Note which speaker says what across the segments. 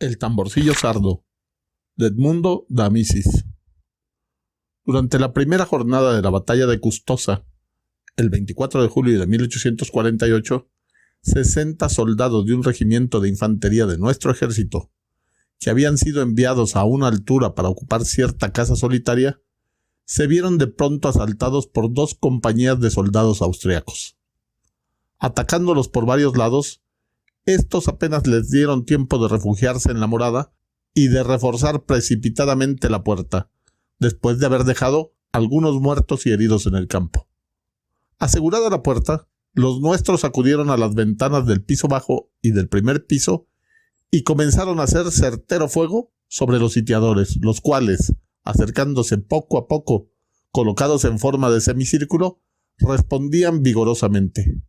Speaker 1: El tamborcillo sardo, de Edmundo de Amicis. Durante la primera jornada de la batalla de Custoza, el 24 de julio de 1848, 60 soldados de un regimiento de infantería de nuestro ejército, que habían sido enviados a una altura para ocupar cierta casa solitaria, se vieron de pronto asaltados por 2 compañías de soldados austriacos. Atacándolos por varios lados, estos apenas les dieron tiempo de refugiarse en la morada y de reforzar precipitadamente la puerta, después de haber dejado algunos muertos y heridos en el campo. Asegurada la puerta, los nuestros acudieron a las ventanas del piso bajo y del primer piso y comenzaron a hacer certero fuego sobre los sitiadores, los cuales, acercándose poco a poco, colocados en forma de semicírculo, respondían vigorosamente.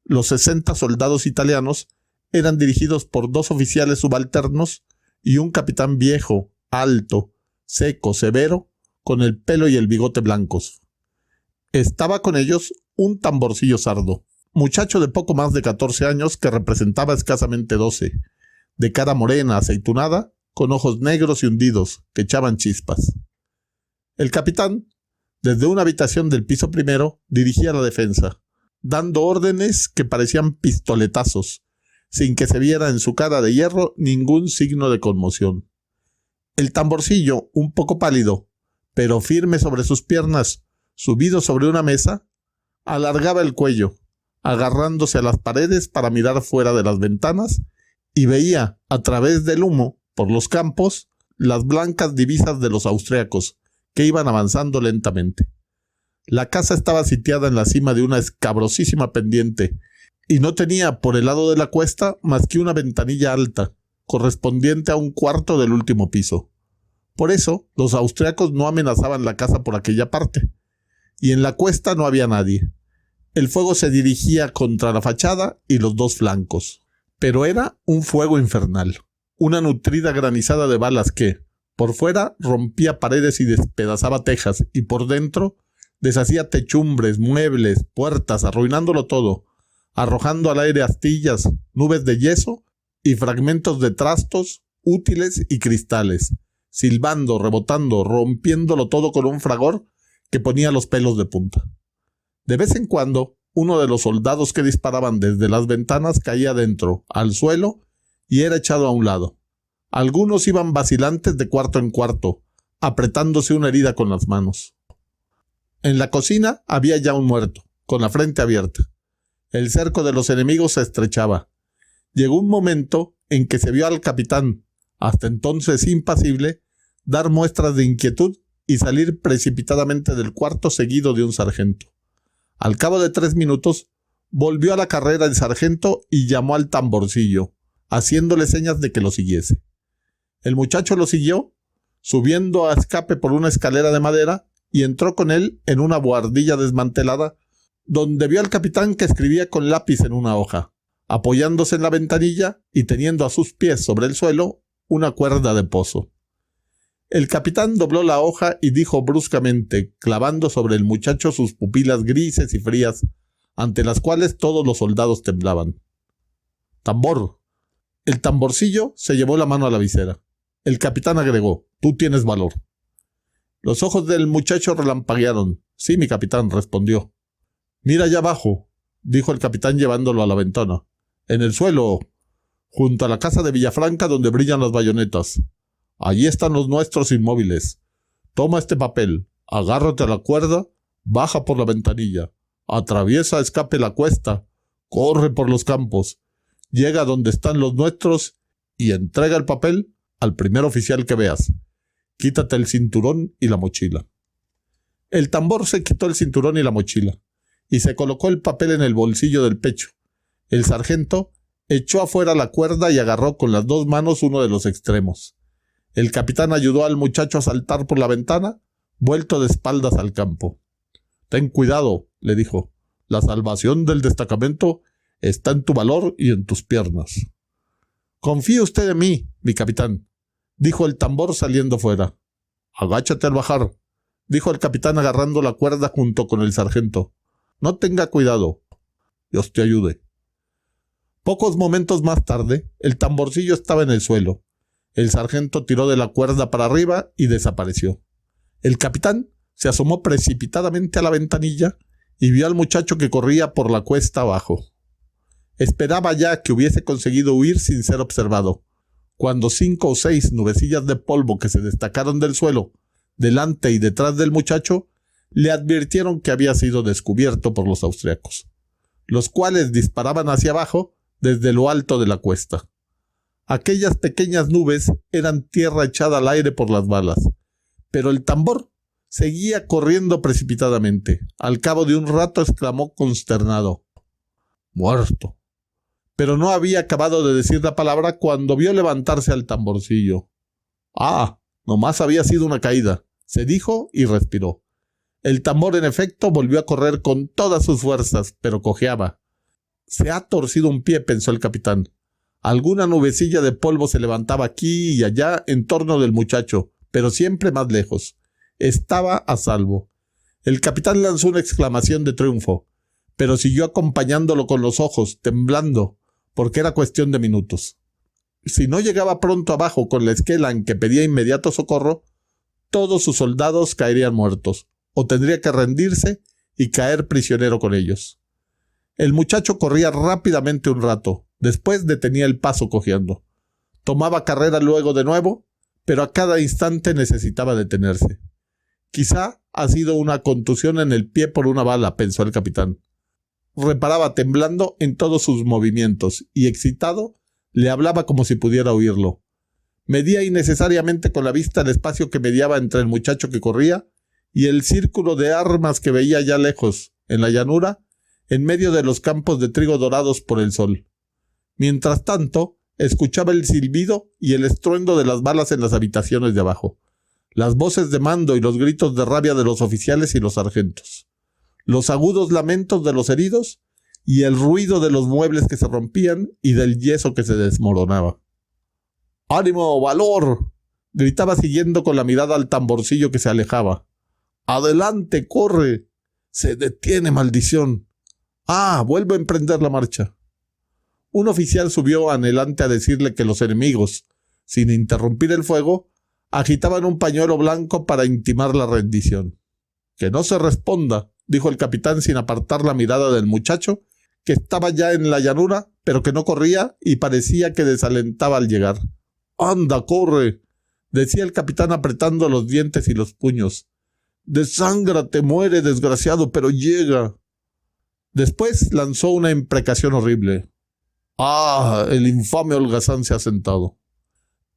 Speaker 1: Los 60 soldados italianos eran dirigidos por 2 oficiales subalternos y un capitán viejo, alto, seco, severo, con el pelo y el bigote blancos. Estaba con ellos un tamborcillo sardo, muchacho de poco más de 14 años que representaba escasamente 12, de cara morena, aceitunada, con ojos negros y hundidos, que echaban chispas. El capitán, desde una habitación del piso primero, dirigía la defensa, dando órdenes que parecían pistoletazos, sin que se viera en su cara de hierro ningún signo de conmoción. El tamborcillo, un poco pálido, pero firme sobre sus piernas, subido sobre una mesa, alargaba el cuello, agarrándose a las paredes para mirar fuera de las ventanas, y veía, a través del humo, por los campos, las blancas divisas de los austriacos, que iban avanzando lentamente. La casa estaba sitiada en la cima de una escabrosísima pendiente, y no tenía por el lado de la cuesta más que una ventanilla alta, correspondiente a un cuarto del último piso. Por eso, los austriacos no amenazaban la casa por aquella parte, y en la cuesta no había nadie. El fuego se dirigía contra la fachada y los 2 flancos, pero era un fuego infernal, una nutrida granizada de balas que, por fuera, rompía paredes y despedazaba tejas, y por dentro deshacía techumbres, muebles, puertas, arruinándolo todo, arrojando al aire astillas, nubes de yeso y fragmentos de trastos, útiles y cristales, silbando, rebotando, rompiéndolo todo con un fragor que ponía los pelos de punta. De vez en cuando, uno de los soldados que disparaban desde las ventanas caía dentro, al suelo, y era echado a un lado. Algunos iban vacilantes de cuarto en cuarto, apretándose una herida con las manos. En la cocina había ya un muerto, con la frente abierta. El cerco de los enemigos se estrechaba. Llegó un momento en que se vio al capitán, hasta entonces impasible, dar muestras de inquietud y salir precipitadamente del cuarto seguido de un sargento. Al cabo de 3 minutos, volvió a la carrera el sargento y llamó al tamborcillo, haciéndole señas de que lo siguiese. El muchacho lo siguió, subiendo a escape por una escalera de madera, y entró con él en una buhardilla desmantelada, donde vio al capitán que escribía con lápiz en una hoja, apoyándose en la ventanilla y teniendo a sus pies sobre el suelo una cuerda de pozo. El capitán dobló la hoja y dijo bruscamente, clavando sobre el muchacho sus pupilas grises y frías, ante las cuales todos los soldados temblaban: «¡Tambor!». El tamborcillo se llevó la mano a la visera. El capitán agregó: «Tú tienes valor». Los ojos del muchacho relampaguearon. «Sí, mi capitán», respondió. «Mira allá abajo», dijo el capitán llevándolo a la ventana. «En el suelo, junto a la casa de Villafranca donde brillan las bayonetas. Allí están los nuestros inmóviles. Toma este papel, agárrate a la cuerda, baja por la ventanilla, atraviesa a escape la cuesta, corre por los campos, llega donde están los nuestros y entrega el papel al primer oficial que veas. Quítate el cinturón y la mochila». El tambor se quitó el cinturón y la mochila, y se colocó el papel en el bolsillo del pecho. El sargento echó afuera la cuerda y agarró con las 2 manos uno de los extremos. El capitán ayudó al muchacho a saltar por la ventana, vuelto de espaldas al campo. «Ten cuidado», le dijo. «La salvación del destacamento está en tu valor y en tus piernas». «Confíe usted en mí, mi capitán», dijo el tambor saliendo fuera. «Agáchate al bajar», dijo el capitán agarrando la cuerda junto con el sargento. «No tenga cuidado. Dios te ayude». Pocos momentos más tarde, el tamborcillo estaba en el suelo, El sargento tiró de la cuerda para arriba y desapareció. El capitán se asomó precipitadamente a la ventanilla y vio al muchacho que corría por la cuesta abajo. Esperaba ya que hubiese conseguido huir sin ser observado, cuando 5 o 6 nubecillas de polvo que se destacaron del suelo, delante y detrás del muchacho, le advirtieron que había sido descubierto por los austriacos, los cuales disparaban hacia abajo desde lo alto de la cuesta. Aquellas pequeñas nubes eran tierra echada al aire por las balas, pero el tambor seguía corriendo precipitadamente. Al cabo de un rato exclamó consternado: «Muerto». Pero no había acabado de decir la palabra cuando vio levantarse al tamborcillo. «Ah, nomás había sido una caída», se dijo y respiró. El tambor, en efecto, volvió a correr con todas sus fuerzas, pero cojeaba. «Se ha torcido un pie», pensó el capitán. Alguna nubecilla de polvo se levantaba aquí y allá en torno del muchacho, pero siempre más lejos. Estaba a salvo. El capitán lanzó una exclamación de triunfo, pero siguió acompañándolo con los ojos, temblando, porque era cuestión de minutos. Si no llegaba pronto abajo con la esquela en que pedía inmediato socorro, todos sus soldados caerían muertos, o tendría que rendirse y caer prisionero con ellos. El muchacho corría rápidamente un rato, después detenía el paso cojeando. Tomaba carrera luego de nuevo, pero a cada instante necesitaba detenerse. «Quizá ha sido una contusión en el pie por una bala», pensó el capitán. Reparaba temblando en todos sus movimientos y, excitado, le hablaba como si pudiera oírlo. Medía innecesariamente con la vista el espacio que mediaba entre el muchacho que corría y el círculo de armas que veía ya lejos, en la llanura, en medio de los campos de trigo dorados por el sol. Mientras tanto, escuchaba el silbido y el estruendo de las balas en las habitaciones de abajo, las voces de mando y los gritos de rabia de los oficiales y los sargentos, los agudos lamentos de los heridos y el ruido de los muebles que se rompían y del yeso que se desmoronaba. «¡Ánimo, valor!», gritaba siguiendo con la mirada al tamborcillo que se alejaba. «¡Adelante, corre! ¡Se detiene, maldición! ¡Ah, vuelve a emprender la marcha!». Un oficial subió anhelante a decirle que los enemigos, sin interrumpir el fuego, agitaban un pañuelo blanco para intimar la rendición. «Que no se responda», dijo el capitán sin apartar la mirada del muchacho, que estaba ya en la llanura, pero que no corría y parecía que desalentaba al llegar. «¡Anda, corre!», decía el capitán apretando los dientes y los puños. «Desángrate, muere, desgraciado, pero llega». Después lanzó una imprecación horrible. «¡Ah, el infame holgazán se ha sentado!».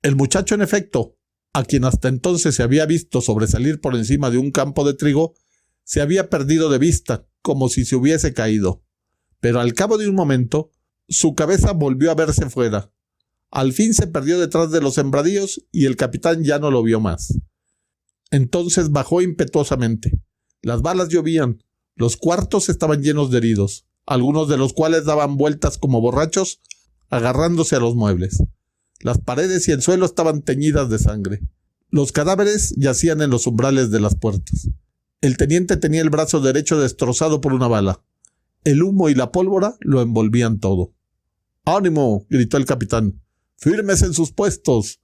Speaker 1: El muchacho, en efecto, a quien hasta entonces se había visto sobresalir por encima de un campo de trigo, se había perdido de vista, como si se hubiese caído. Pero al cabo de un momento, su cabeza volvió a verse fuera. Al fin se perdió detrás de los sembradíos y el capitán ya no lo vio más. Entonces bajó impetuosamente. Las balas llovían. Los cuartos estaban llenos de heridos, algunos de los cuales daban vueltas como borrachos, agarrándose a los muebles. Las paredes y el suelo estaban teñidas de sangre. Los cadáveres yacían en los umbrales de las puertas. El teniente tenía el brazo derecho destrozado por una bala. El humo y la pólvora lo envolvían todo. «¡Ánimo!», gritó el capitán. «¡Firmes en sus puestos!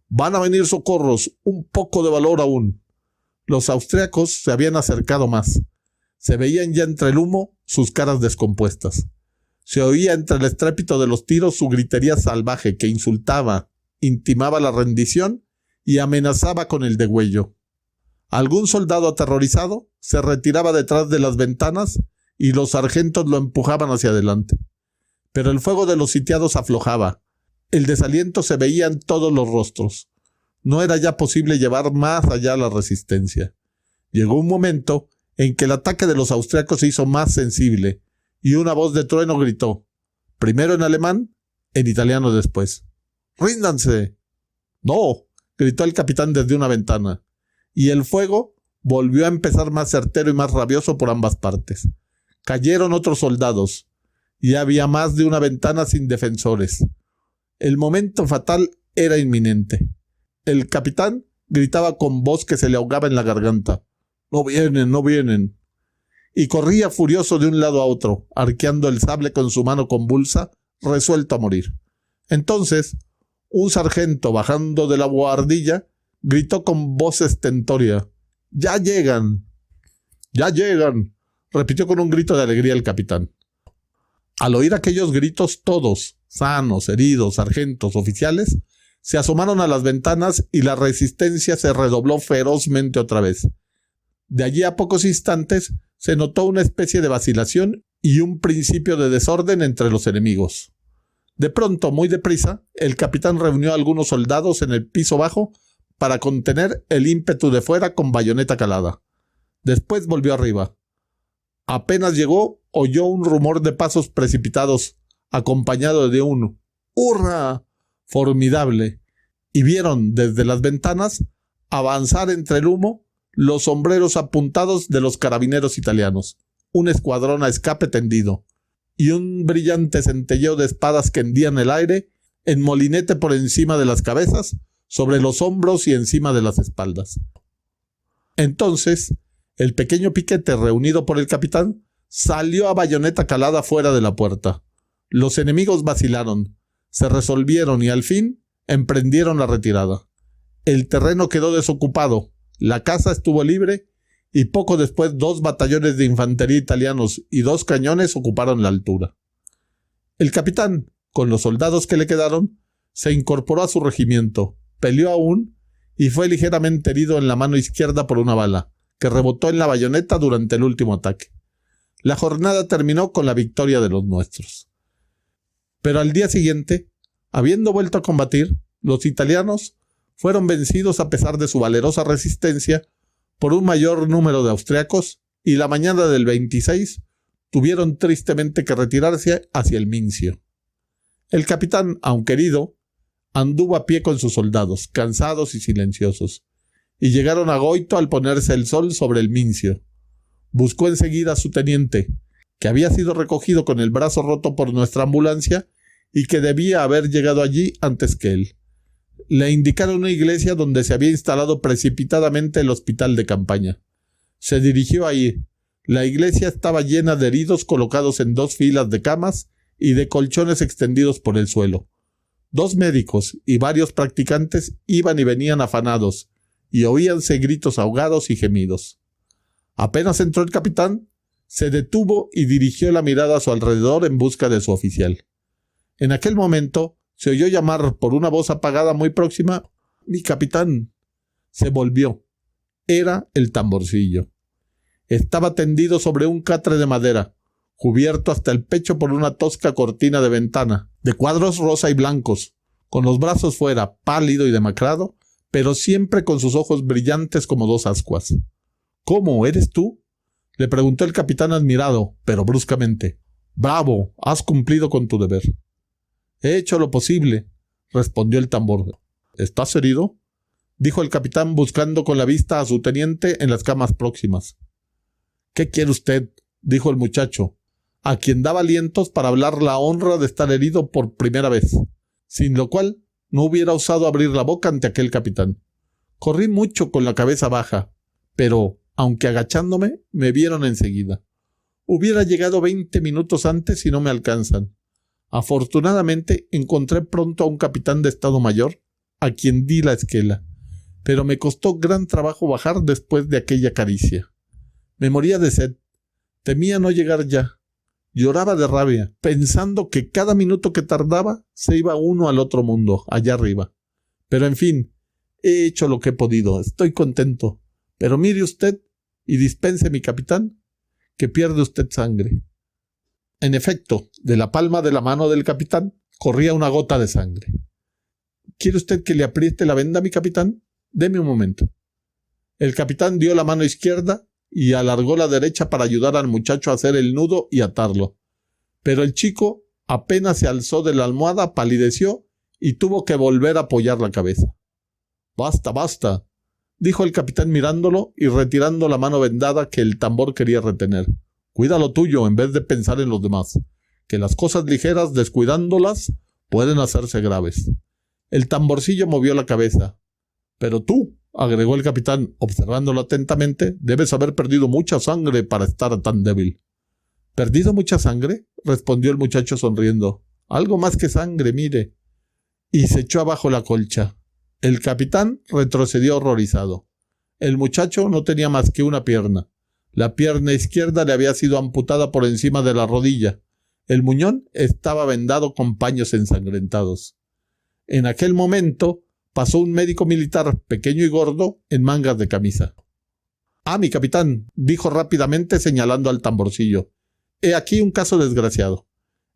Speaker 1: Van a venir socorros, un poco de valor aún». Los austriacos se habían acercado más. Se veían ya entre el humo sus caras descompuestas. Se oía entre el estrépito de los tiros su gritería salvaje que insultaba, intimaba la rendición y amenazaba con el degüello. Algún soldado aterrorizado se retiraba detrás de las ventanas y los sargentos lo empujaban hacia adelante. Pero el fuego de los sitiados aflojaba. El desaliento se veía en todos los rostros. No era ya posible llevar más allá la resistencia. Llegó un momento en que el ataque de los austriacos se hizo más sensible, y una voz de trueno gritó, primero en alemán, en italiano después: «¡Ríndanse!». «¡No!», gritó el capitán desde una ventana, y el fuego volvió a empezar más certero y más rabioso por ambas partes. Cayeron otros soldados, y había más de una ventana sin defensores. El momento fatal era inminente. El capitán gritaba con voz que se le ahogaba en la garganta: «¡No vienen, no vienen!». Y corría furioso de un lado a otro, arqueando el sable con su mano convulsa, resuelto a morir. Entonces, Un sargento, bajando de la bohardilla, gritó con voz estentórea: ¡Ya llegan! ¡Ya llegan!, repitió con un grito de alegría el capitán. Al oír aquellos gritos, todos, sanos, heridos, sargentos, oficiales, se asomaron a las ventanas y la resistencia se redobló ferozmente otra vez. De allí a pocos instantes se notó una especie de vacilación y un principio de desorden entre los enemigos. De pronto, muy deprisa, el capitán reunió a algunos soldados en el piso bajo para contener el ímpetu de fuera con bayoneta calada. Después volvió arriba. Apenas llegó, oyó un rumor de pasos precipitados, acompañado de un ¡hurra! Formidable, y vieron desde las ventanas avanzar entre el humo los sombreros apuntados de los carabineros italianos, un escuadrón a escape tendido, y un brillante centelleo de espadas que hendían el aire en molinete por encima de las cabezas, sobre los hombros y encima de las espaldas. Entonces, el pequeño piquete reunido por el capitán salió a bayoneta calada fuera de la puerta. Los enemigos vacilaron, se resolvieron y al fin emprendieron la retirada. El terreno quedó desocupado, la casa estuvo libre y poco después 2 batallones de infantería italianos y 2 cañones ocuparon la altura. El capitán, con los soldados que le quedaron, se incorporó a su regimiento, peleó aún y fue ligeramente herido en la mano izquierda por una bala, que rebotó en la bayoneta durante el último ataque. La jornada terminó con la victoria de los nuestros. Pero al día siguiente, habiendo vuelto a combatir, los italianos fueron vencidos a pesar de su valerosa resistencia por un mayor número de austriacos y la mañana del 26 tuvieron tristemente que retirarse hacia el Mincio. El capitán, aunque herido, anduvo a pie con sus soldados, cansados y silenciosos, y llegaron a Goito al ponerse el sol sobre el Mincio. Buscó enseguida a su teniente, que había sido recogido con el brazo roto por nuestra ambulancia y que debía haber llegado allí antes que él. Le indicaron una iglesia donde se había instalado precipitadamente el hospital de campaña. Se dirigió ahí. La iglesia estaba llena de heridos colocados en 2 filas de camas y de colchones extendidos por el suelo. 2 médicos y varios practicantes iban y venían afanados, y oíanse gritos ahogados y gemidos. Apenas entró el capitán, se detuvo y dirigió la mirada a su alrededor en busca de su oficial. En aquel momento se oyó llamar por una voz apagada muy próxima: «¡Mi capitán!». Se volvió. Era el tamborcillo. Estaba tendido sobre un catre de madera, cubierto hasta el pecho por una tosca cortina de ventana, de cuadros rosa y blancos, con los brazos fuera, pálido y demacrado, pero siempre con sus ojos brillantes como 2 ascuas. «¿Cómo? ¿Eres tú?», le preguntó el capitán admirado, pero bruscamente. «Bravo, has cumplido con tu deber». «He hecho lo posible», respondió el tambor. «¿Estás herido?», dijo el capitán buscando con la vista a su teniente en las camas próximas. «¿Qué quiere usted?», dijo el muchacho, a quien daba alientos para hablar la honra de estar herido por primera vez, sin lo cual no hubiera osado abrir la boca ante aquel capitán. «Corrí mucho con la cabeza baja, pero, aunque agachándome, me vieron enseguida. Hubiera llegado 20 minutos antes si no me alcanzan. Afortunadamente encontré pronto a un capitán de Estado Mayor, a quien di la esquela, pero me costó gran trabajo bajar después de aquella caricia. Me moría de sed, temía no llegar ya. Lloraba de rabia, pensando que cada minuto que tardaba se iba uno al otro mundo, allá arriba. Pero en fin, he hecho lo que he podido, estoy contento. Pero mire usted, y dispense, mi capitán, que pierde usted sangre». En efecto, de la palma de la mano del capitán corría una gota de sangre. «¿Quiere usted que le apriete la venda, mi capitán? Deme un momento». El capitán dio la mano izquierda y alargó la derecha para ayudar al muchacho a hacer el nudo y atarlo. Pero el chico apenas se alzó de la almohada, palideció y tuvo que volver a apoyar la cabeza. «Basta, basta», dijo el capitán mirándolo y retirando la mano vendada que el tambor quería retener. «Cuida lo tuyo en vez de pensar en los demás, que las cosas ligeras, descuidándolas, pueden hacerse graves». El tamborcillo movió la cabeza. «Pero tú», agregó el capitán, observándolo atentamente, «debes haber perdido mucha sangre para estar tan débil». «¿Perdido mucha sangre?», respondió el muchacho sonriendo. «Algo más que sangre, mire». y se echó abajo la colcha. El capitán retrocedió horrorizado. El muchacho no tenía más que una pierna. La pierna izquierda le había sido amputada por encima de la rodilla. El muñón estaba vendado con paños ensangrentados. En aquel momento pasó un médico militar pequeño y gordo en mangas de camisa. «Ah, mi capitán», dijo rápidamente señalando al tamborcillo. «He aquí un caso desgraciado.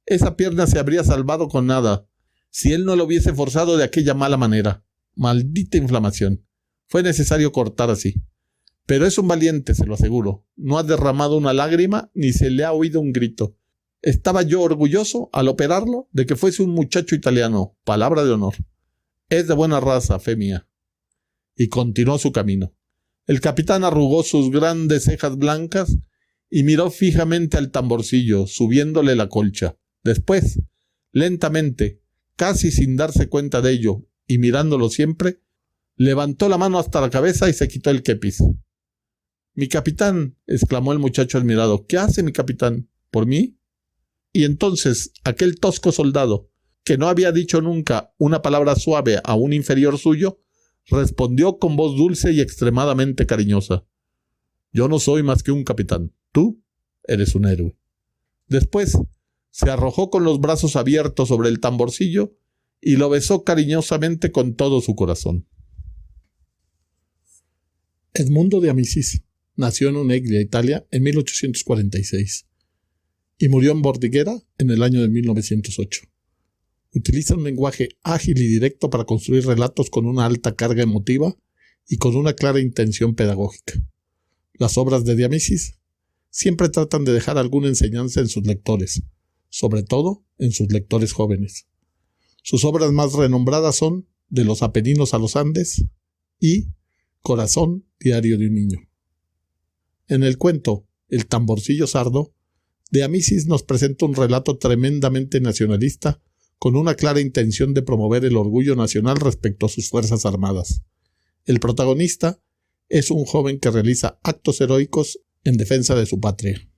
Speaker 1: Esa pierna se habría salvado con nada, si él no lo hubiese forzado de aquella mala manera. Maldita inflamación. Fue necesario cortar así. Pero es un valiente, se lo aseguro. No ha derramado una lágrima ni se le ha oído un grito. Estaba yo orgulloso, al operarlo, de que fuese un muchacho italiano. Palabra de honor. Es de buena raza, fe mía». Y continuó su camino. El capitán arrugó sus grandes cejas blancas y miró fijamente al tamborcillo, subiéndole la colcha. Después, lentamente, casi sin darse cuenta de ello, y mirándolo siempre, levantó la mano hasta la cabeza y se quitó el kepis. «Mi capitán», exclamó el muchacho admirado. «¿Qué hace mi capitán? ¿Por mí?» Y entonces aquel tosco soldado, que no había dicho nunca una palabra suave a un inferior suyo, respondió con voz dulce y extremadamente cariñosa: «Yo no soy más que un capitán. Tú eres un héroe». Después se arrojó con los brazos abiertos sobre el tamborcillo y lo besó cariñosamente con todo su corazón. Edmundo de Amicis nació en Oneglia, Italia, en 1846 y murió en Bordighera en el año de 1908. Utiliza un lenguaje ágil y directo para construir relatos con una alta carga emotiva y con una clara intención pedagógica. Las obras de Amicis siempre tratan de dejar alguna enseñanza en sus lectores, sobre todo en sus lectores jóvenes. Sus obras más renombradas son De los Apeninos a los Andes y Corazón, diario de un niño. En el cuento El tamborcillo sardo, de Amicis nos presenta un relato tremendamente nacionalista con una clara intención de promover el orgullo nacional respecto a sus fuerzas armadas. El protagonista es un joven que realiza actos heroicos en defensa de su patria.